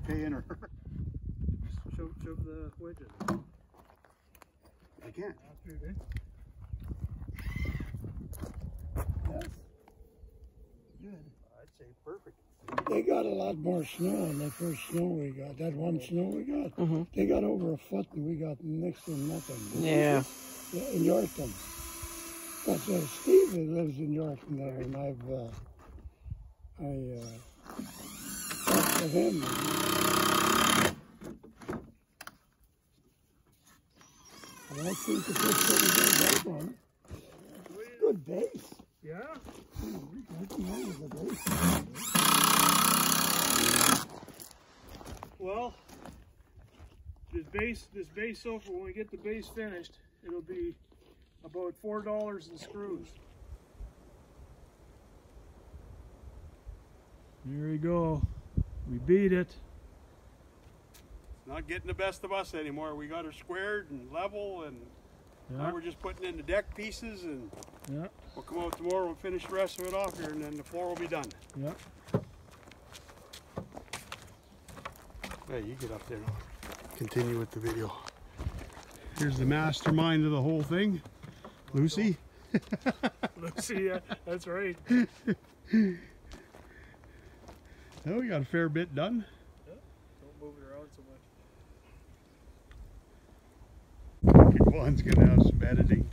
paying or? Shove the wedge in. I can't. Yes. Good. I'd say perfect. They got a lot more snow on that first snow we got. That one snow we got. They got over a foot and we got next to nothing. Yeah. In Yorkton. But Steve lives in Yorkton there, and I talked to him. And I think the first one we got that one. Good base. Yeah. Well, this base sofa, when we get the base finished, it'll be about $4 in screws. There we go. We beat it. Not getting the best of us anymore. We got her squared and level, and now we're just putting in the deck pieces, and we'll come out tomorrow and finish the rest of it off here, and then the floor will be done. Yep. Hey, you get up there and continue with the video. Here's the mastermind of the whole thing, Lucy. Lucy, yeah, that's right. Oh, we got a fair bit done. Yeah. Don't move it around so much. One's gonna have some editing